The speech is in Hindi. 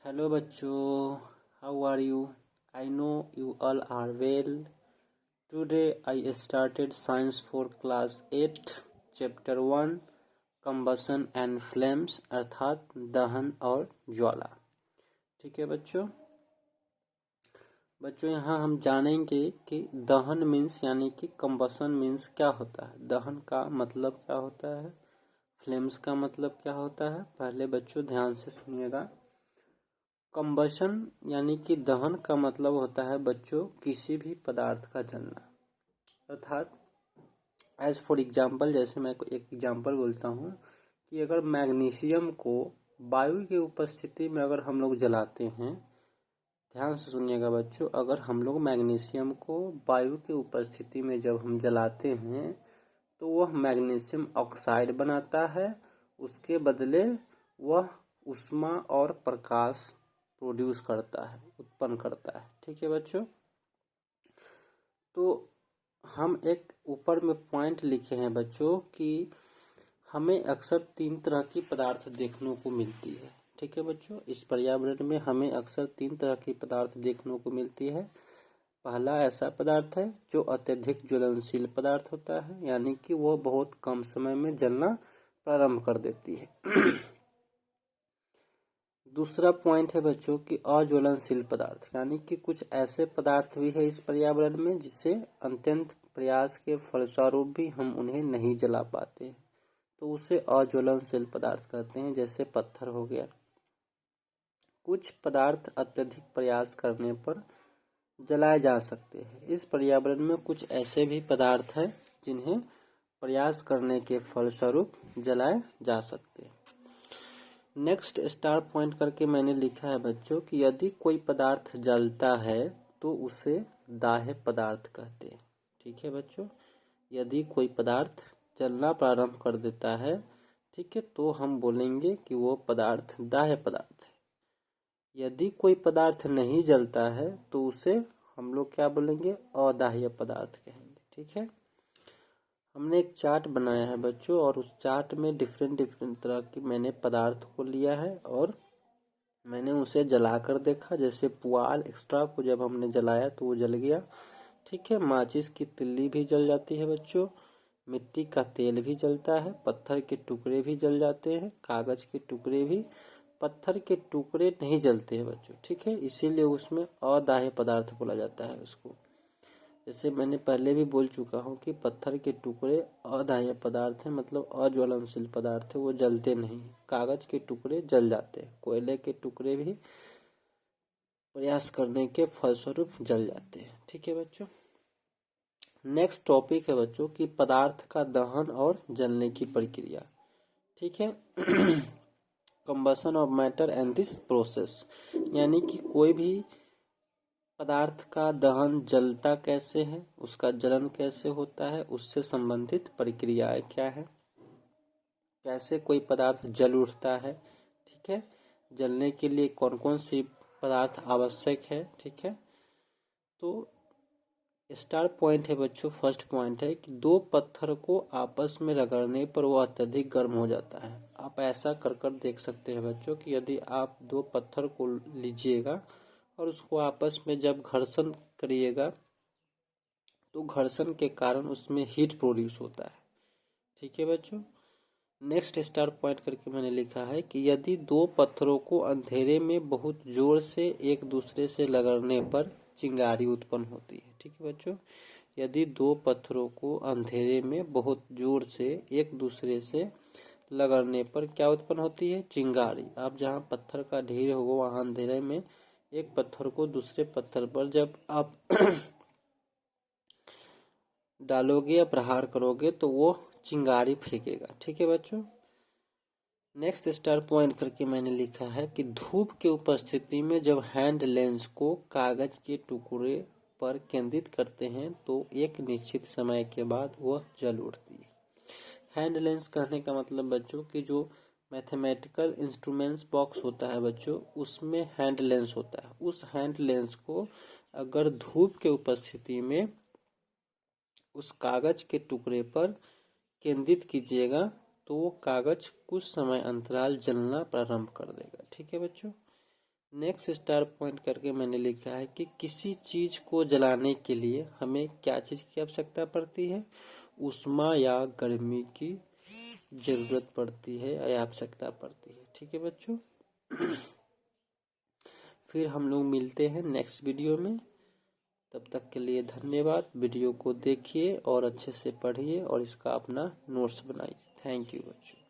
Hello bachcho, how are you? I know you all are well. Today I started science for class 8 chapter 1 combustion and flames अर्थात दहन और ज्वाला। ठीक है बच्चों, यहाँ हम जानेंगे कि दहन मीन्स यानी कि कंबसन मीन्स क्या होता है, दहन का मतलब क्या होता है, फ्लेम्स का मतलब क्या होता है। पहले बच्चों ध्यान से सुनिएगा। कंबशन यानी कि दहन का मतलब होता है बच्चों किसी भी पदार्थ का जलना, अर्थात एज फॉर एग्जाम्पल, जैसे मैं एक एग्जाम्पल बोलता हूँ कि अगर मैग्नीशियम को वायु की उपस्थिति में अगर हम लोग जलाते हैं, ध्यान से सुनिएगा बच्चों, अगर हम लोग मैग्नीशियम को वायु की उपस्थिति में जब हम जलाते हैं तो वह मैग्नीशियम ऑक्साइड बनाता है, उसके बदले वह ऊष्मा और प्रकाश प्रोड्यूस करता है, उत्पन्न करता है। ठीक है बच्चों, तो हम एक ऊपर में पॉइंट लिखे हैं बच्चों कि हमें अक्सर 3 तरह की पदार्थ देखने को मिलती है। ठीक है बच्चों, इस पर्यावरण में हमें अक्सर 3 तरह की पदार्थ देखने को मिलती है। पहला ऐसा पदार्थ है जो अत्यधिक ज्वलनशील पदार्थ होता है, यानी कि वह बहुत कम समय में जलना प्रारंभ कर देती है। दूसरा पॉइंट है बच्चों कि अज्वलनशील पदार्थ, यानी कि कुछ ऐसे पदार्थ भी है इस पर्यावरण में जिससे अत्यंत प्रयास के फलस्वरूप भी हम उन्हें नहीं जला पाते, तो उसे अज्वलनशील पदार्थ कहते हैं, जैसे पत्थर हो गया। कुछ पदार्थ अत्यधिक प्रयास करने पर जलाए जा सकते हैं। इस पर्यावरण में कुछ ऐसे भी पदार्थ हैं जिन्हें प्रयास करने के फलस्वरूप जलाए जा सकते हैं। नेक्स्ट स्टार पॉइंट करके मैंने लिखा है बच्चों कि यदि कोई पदार्थ जलता है तो उसे दाह्य पदार्थ कहते हैं। ठीक है बच्चों, यदि कोई पदार्थ जलना प्रारंभ कर देता है, ठीक है, तो हम बोलेंगे कि वो पदार्थ दाह्य पदार्थ है। यदि कोई पदार्थ नहीं जलता है तो उसे हम लोग क्या बोलेंगे, अदाह्य पदार्थ कहेंगे। ठीक है, हमने एक चार्ट बनाया है बच्चों और उस चार्ट में डिफरेंट तरह की मैंने पदार्थ को लिया है और मैंने उसे जलाकर देखा। जैसे पुआल एक्स्ट्रा को जब हमने जलाया तो वो जल गया। ठीक है, माचिस की तिल्ली भी जल जाती है बच्चों, मिट्टी का तेल भी जलता है, पत्थर के टुकड़े भी जल जाते हैं, कागज के टुकड़े भी। पत्थर के टुकड़े नहीं जलते हैं बच्चों, ठीक है, इसीलिए उसमें अदाह्य पदार्थ बोला जाता है उसको। जैसे मैंने पहले भी बोल चुका हूँ कि पत्थर के टुकड़े अदाह्य पदार्थ हैं, मतलब अज्वलनशील पदार्थ है, वो जलते नहीं। कागज के टुकड़े जल जाते हैं, कोयले के टुकड़े भी प्रयास करने के फलस्वरूप जल जाते हैं। ठीक है बच्चों, नेक्स्ट टॉपिक है बच्चों कि पदार्थ का दहन और जलने की प्रक्रिया। ठीक है, combustion of matter and this process, यानी कि कोई भी पदार्थ का दहन जलता कैसे है, उसका जलन कैसे होता है, उससे संबंधित प्रक्रियाएं क्या है, कैसे कोई पदार्थ जल उठता है। ठीक है, जलने के लिए कौन कौन सी पदार्थ आवश्यक है। ठीक है, तो स्टार पॉइंट है बच्चों, फर्स्ट पॉइंट है कि दो पत्थर को आपस में रगड़ने पर वो अत्यधिक गर्म हो जाता है। आप ऐसा कर देख सकते हैं बच्चों कि यदि आप 2 पत्थर को लीजिएगा और उसको आपस में जब घर्षण करिएगा तो घर्षण के कारण उसमें हीट प्रोड्यूस होता है। ठीक है बच्चों, नेक्स्ट स्टार पॉइंट करके मैंने लिखा है कि यदि 2 पत्थरों को अंधेरे में बहुत जोर से एक दूसरे से रगड़ने पर चिंगारी उत्पन्न होती है। ठीक है बच्चों, यदि 2 पत्थरों को अंधेरे में बहुत जोर से एक दूसरे से रगड़ने पर क्या उत्पन्न होती है, चिंगारी। आप जहाँ पत्थर का ढेर होगा वहाँ अंधेरे में एक पत्थर को दूसरे पत्थर पर जब आप डालोगे या प्रहार करोगे तो वो चिंगारी फेंकेगा। ठीक है बच्चों, नेक्स्ट स्टार पॉइंट करके मैंने लिखा है कि धूप की उपस्थिति में जब हैंड लेंस को कागज के टुकड़े पर केंद्रित करते हैं तो एक निश्चित समय के बाद वह जल उठती है। हैंड लेंस कहने का मतलब बच्चों कि जो मैथमेटिकल इंस्ट्रूमेंट्स बॉक्स होता है बच्चों, उसमें हैंड लेंस होता है। उस हैंड लेंस को अगर धूप के उपस्थिति में उस कागज के टुकड़े पर केंद्रित कीजिएगा तो वो कागज कुछ समय अंतराल जलना प्रारंभ कर देगा। ठीक है बच्चों, नेक्स्ट स्टार पॉइंट करके मैंने लिखा है कि किसी चीज को जलाने के लिए हमें क्या चीज की आवश्यकता पड़ती है, ऊष्मा या गर्मी की जरूरत पड़ती है या आवश्यकता पड़ती है। ठीक है बच्चों, फिर हम लोग मिलते हैं नेक्स्ट वीडियो में। तब तक के लिए धन्यवाद। वीडियो को देखिए और अच्छे से पढ़िए और इसका अपना नोट्स बनाइए। थैंक यू बच्चों।